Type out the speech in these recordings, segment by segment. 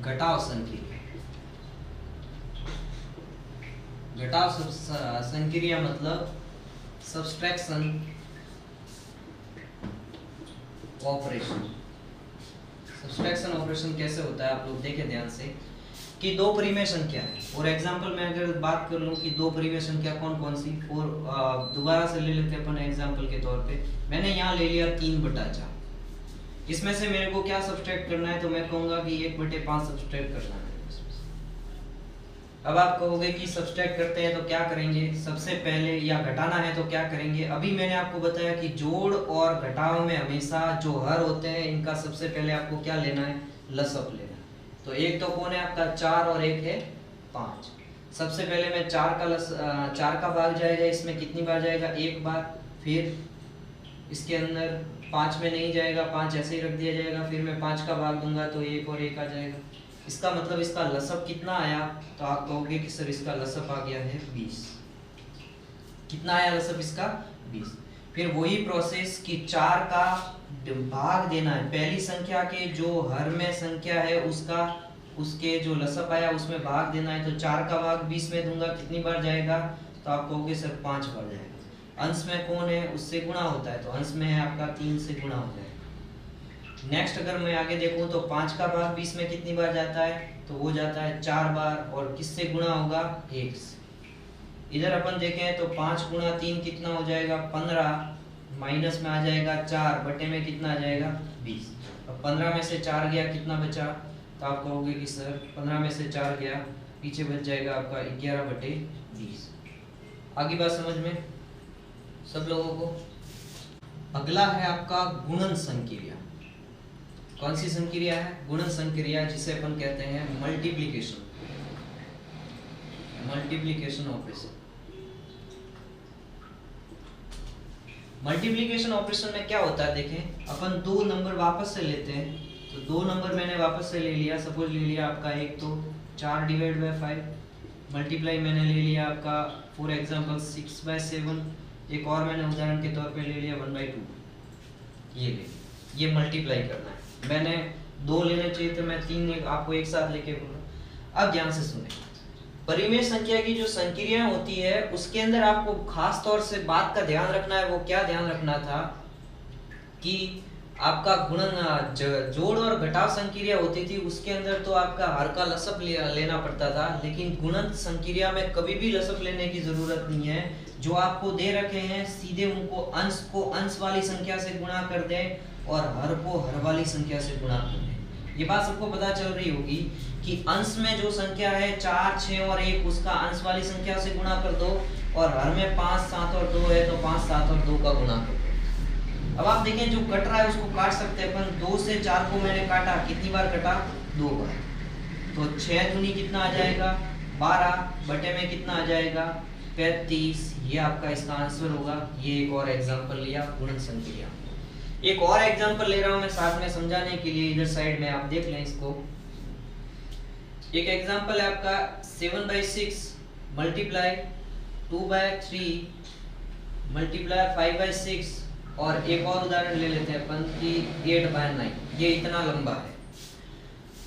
घटाव संक्रिया। घटाव संक्रिया मतलब सब्सट्रैक्शन ऑपरेशन। सब्सट्रैक्शन ऑपरेशन कैसे होता है आप लोग देखें ध्यान से कि दो परिमेय संख्या है, और एग्जांपल में अगर बात कर लूं कि दो परिमेय संख्या कौन कौन सी, और दोबारा से ले लेते हैं अपन एग्जांपल के तौर पे। मैंने यहाँ ले लिया 3/4, इसमें से मेरे को क्या सब्सट्रैक्ट करना है, तो मैं कहूंगा कि 1/5 सब्सट्रैक्ट करना है। अब आप कहोगे कि सब्सट्रैक्ट करते हैं तो क्या करेंगे, सबसे पहले या घटाना है तो क्या करेंगे। अभी मैंने आपको बताया कि जोड़ और घटाव में हमेशा जो हर होते हैं इनका सबसे पहले आपको क्या लेना है, लसअप लेना है। तो एक तो कौन है आपका 4 और एक है 5। सबसे पहले मैं 4 का भाग जाएगा, इसमें कितनी बार जाएगा, एक बार। फिर इसके अंदर 5 में नहीं जाएगा, 5 ऐसे ही रख दिया जाएगा। फिर मैं 5 का भाग दूंगा तो 1 और 1 आ जाएगा। इसका मतलब इसका लसअप कितना आया, तो आप कहोगे कि सर इसका लसअप आ गया है 20। कितना आया लसअप इसका, 20। फिर वही प्रोसेस कि 4 का भाग देना है, पहली संख्या के जो हर में संख्या है उसका, उसके जो लसअप आया उसमें भाग देना है। तो 4 का भाग 20 में दूंगा, कितनी बार जाएगा, तो आप कहोगे सर 5 बार जाएगा। अंश में कौन है, उससे गुणा होता है, तो अंश में है आपका 3 से गुणा हो जाएगा। नेक्स्ट अगर मैं आगे देखूं तो 5 का भाग 20 में कितनी बार जाता है, तो वो जाता है 4 बार, और किससे गुणा होगा, 1 से। इधर अपन देखें तो 5 गुणा 3 कितना हो जाएगा, 15, माइनस में आ जाएगा 4, बटे में कितना आ जाएगा, 20। अब 15 में से 4 गया, कितना बचा, तो आप कहोगे कि सर 15 में से 4 गया, पीछे बच जाएगा आपका 11/20। आगे बात समझ में सब लोगों को। अगला है आपका गुणन संक्रिया। कौन सी संक्रिया है, गुणन संक्रिया, जिसे अपन कहते हैं मल्टीप्लिकेशन ऑपरेशन। मल्टीप्लिकेशन ऑपरेशन में क्या होता है, देखें अपन 2 नंबर वापस से लेते हैं। तो 2 नंबर मैंने वापस से ले लिया, सपोज ले लिया आपका एक तो 4/5, मल्टीप्लाई मैंने ले लिया आपका फॉर एग्जांपल 6/7, एक और मैंने उदाहरण के तौर पे ले लिया 1/2। ये मल्टीप्लाई करना है। मैंने 2 लेने चाहिए थे, मैं 3 आपको एक साथ लेके बोला। अब ध्यान से सुने, परिमेय संख्या की जो संक्रिया होती है उसके अंदर आपको खास तौर से बात का ध्यान रखना है। वो क्या ध्यान रखना था कि आपका गुणन जोड़ और घटाव संक्रिया होती थी, उसके अंदर तो आपका हर का लसअप लेना पड़ता था, लेकिन गुणन संक्रिया में कभी भी लसअप लेने की जरूरत नहीं है। जो आपको दे रखे हैं सीधे उनको अंश को अंश वाली संख्या से गुणा कर दें और हर को हर वाली संख्या से गुणा कर दें। ये बात सबको पता चल रही होगी कि अंश में जो संख्या है 4, 6 और 1, उसका अंश वाली संख्या से गुणा कर दो, और हर में 5, 7 और 2 है तो 5, 7 और 2 का गुणा कर दो। अब आप देखें जो कट रहा है उसको काट सकते हैं अपन। 2 से 4 को मैंने काटा, कितनी बार कटा, 2 बार। तो 6 दूनी कितना आ जाएगा, 12, बटे में कितना आ जाएगा, 35। ये आपका इसका आंसर होगा। ये एक और एग्जांपल लिया गुणन संक्रिया। एक और एग्जांपल ले रहा हूं मैं साथ में समझाने के लिए, इधर साइड में आप देख लें इसको। एक एग्जांपल है आपका 7/6 मल्टीप्लाई 2/3 मल्टीप्लाई 5/6, और एक और उदाहरण ले लेते हैं अपन कि 8/9। ये इतना लंबा है।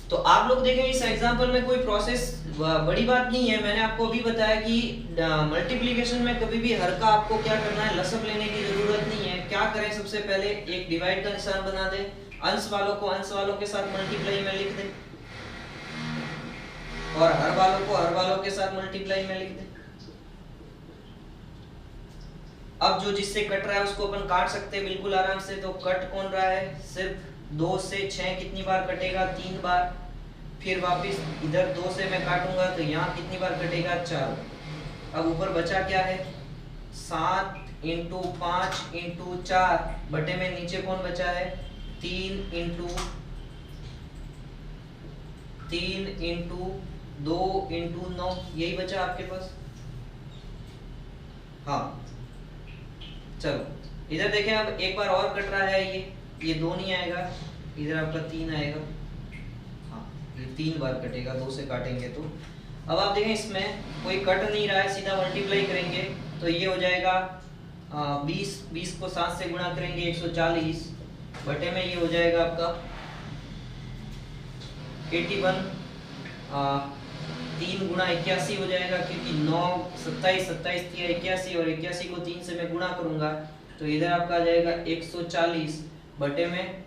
तो आप लोग देखें इस एग्जांपल में कोई प्रोसेस बड़ी बात नहीं है। मैंने आपको अभी बताया कि मल्टीप्लिकेशन में कभी भी हर का आपको क्या करना है, लसअप लेने की जरूरत नहीं है। क्या करें, सबसे पहले एक डिवाइड का निशान बना दें, अंश वालों को अंश वालों के साथ मल्टीप्लाई में लिख दें, और हर वालों को हर वालों के साथ मल्टीप्लाई में लिख दें। अब जो जिससे कट रहा है उसको अपन काट सकते हैं बिल्कुल आराम से। तो कट कौन रहा है, सिर्फ 2 से 6 कितनी बार कटेगा, 3 बार। फिर वापस इधर 2 से मैं काटूंगा तो यहाँ कितनी बार कटेगा, 4। अब ऊपर बचा क्या है, 7 × 5 × 4, बटे में नीचे कौन बचा है, 3 × 2 × 9, यही बचा आपके पास। हाँ चलो इधर देखें, अब एक बार और कट रहा है, ये 2 नहीं आएगा, इधर आपका 3 आएगा। हाँ ये 3 बार कटेगा, 2 से काटेंगे तो। अब आप देखें इसमें कोई कट नहीं रहा है, सीधा मल्टीप्लाई करेंगे तो ये हो जाएगा 20 को 7 से गुणा करेंगे 140, बटे में ये हो जाएगा आपका 81 3 गुणा 81 हो जाएगा, क्योंकि 9 27 27 थी 81 और 81 को 3 से मैं गुणा करूंगा तो इधर आपका आ जाएगा 140 बटे में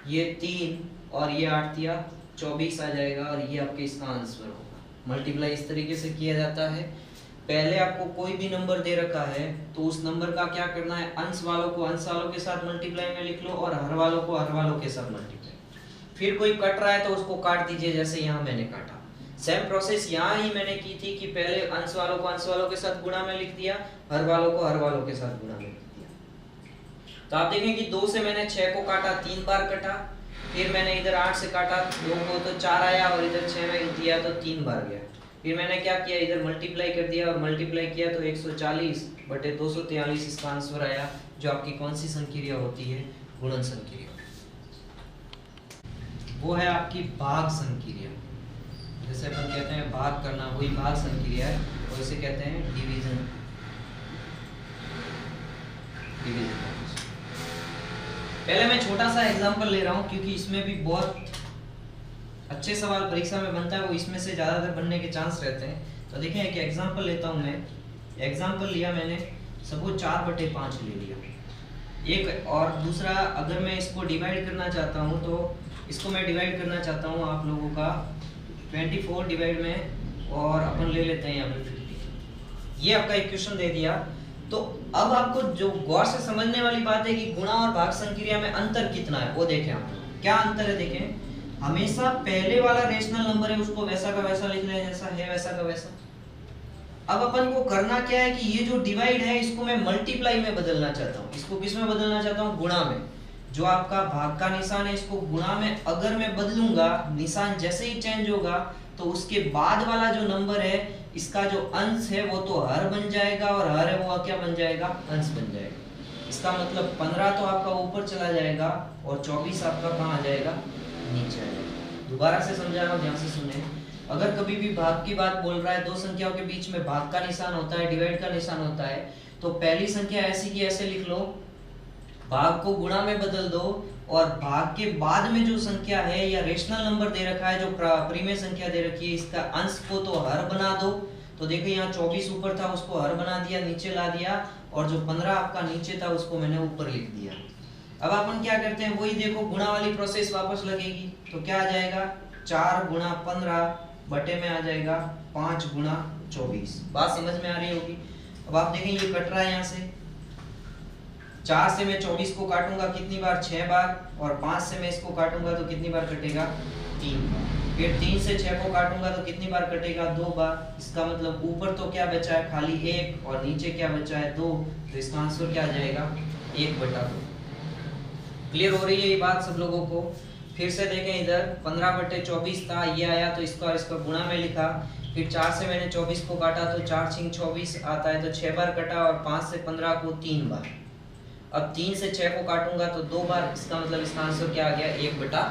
ये 3 और ये 8 दिया 24 आ जाएगा और ये आपके इसका आंसर होगा। मल्टीप्लाई इस तरीके से किया जाता है। पहले आपको कोई भी नंबर दे रखा है तो उस नंबर का क्या करना है, अंश वालों को अंश वालों के साथ मल्टीप्लाई में लिख लो और हर वालों को हर वालों के साथ मल्टीप्लाई। फिर कोई कट रहा है तो उसको काट दीजिए, जैसे यहाँ मैंने काटा। सेम प्रोसेस यहाँ ही मैंने की थी कि पहले अंश वालों को अंश वालों के साथ गुणा में लिख दिया, हर वालों को हर वालों के साथ गुणा में लिख दिया। तो आप देखें कि 2 से मैंने 6 को काटा, 3 बार कटा, फिर मैंने इधर 8 से काटा 2 को तो 4 आया और इधर 6 में दिया तो 3 बार गया। फिर मैंने क्या किया, इधर मल्टीप्लाई कर दिया और मल्टीप्लाई किया तो 140 बटे 243 इसका आंसर आया, जो आपकी कौन सी संक्रिया होती है, गुणन संक्रिया। वो है आपकी भाग संक्रिया। जैसे अपन कहते हैं भाग करना, वही भाग संक्रिया है और इसे कहते हैं डिवीजन। पहले मैं छोटा सा एग्जांपल ले रहा हूँ क्योंकि इसमें भी बहुत अच्छे सवाल परीक्षा में बनता है, वो इसमें से ज्यादातर बनने के चांस रहते हैं। तो देखें एक एग्जांपल लेता हूँ मैं। एग्जांपल लिया मैंने, सपोज 4/5 ले लिया एक, और दूसरा अगर मैं इसको डिवाइड करना चाहता हूँ तो इसको मैं डिवाइड करना चाहता हूँ आप लोगों का 24 डिवाइड में, और अपन ले लेते हैं यहाँ पे 50। ये आपका इक्वेशन दे दिया। तो अब आपको जो गौर से समझने वाली बात है कि गुणा और भाग संक्रिया में अंतर कितना है वो देखें। आप क्या अंतर है देखें, हमेशा पहले वाला रेशनल नंबर है उसको वैसा का वैसा लिख लें, जैसा है वैसा का वैसा। अब अपन को करना क्या है कि ये जो डिवाइड है इसको मैं मल्टीप्लाई में बदलना चाहता हूँ। इसको किस में बदलना चाहता हूँ, गुणा में। जो आपका भाग का निशान है इसको गुणा में अगर मैं बदलूंगा, निशान जैसे ही चेंज होगा तो उसके बाद वाला जो नंबर है इसका जो अंश है वो तो हर बन जाएगा, और हर है वो क्या बन जाएगा, अंश बन जाएगा। इसका मतलब 15 तो आपका ऊपर चला जाएगा और 24 आपका कहाँ आ जाएगा, नीचे आ जाएगा। दोबारा से समझा रहा हूँ, ध्यान से सुने। अगर कभी भी भाग की बात बोल रहा है, दो संख्याओं के बीच में भाग का निशान होता है, डिवाइड का निशान होता है, तो पहली संख्या ऐसी की ऐसे लिख लो, भाग को गुणा में बदल दो, और भाग के बाद में जो संख्या है या रेशनल नंबर दे रखा है, जो परिमेय संख्या दे रखी है, इसका अंश को तो हर बना दो। तो देखो यहाँ 24 ऊपर था उसको हर बना दिया, नीचे ला दिया, और जो 15 आपका नीचे था उसको मैंने ऊपर लिख दिया। अब अपन क्या करते हैं, वही देखो गुणा वाली प्रोसेस वापस लगेगी। तो क्या आ जाएगा, 4 गुणा 15 बटे में आ जाएगा 5 गुणा 24। बात समझ में आ रही होगी। अब आप देखें ये कट रहा है, यहाँ से 4 से मैं 24 को काटूंगा कितनी बार, 6 बार, और 5 से मैं इसको काटूंगा तो कितनी बार कटेगा, 3 बार। फिर 3 से 6 को काटूंगा तो कितनी बार कटेगा, 2 बार। इसका मतलब ऊपर तो क्या बचा है, खाली 1, और नीचे क्या बचा है, 2। तो इसका आंसर क्या आ जाएगा, 1/2। क्लियर हो रही है ये बात सब लोगों को। फिर से देखें इधर 15/24 था, ये आया तो इसका और इसका गुणा में लिखा। फिर 4 से मैंने 24 को काटा तो 4 × 24 आता है, तो 6 बार कटा, और 5 से 15 को 3 बार। अब 3 से 6 को काटूंगा तो 2 बार। इसका मतलब इसका आंसर क्या आ गया, 1/2।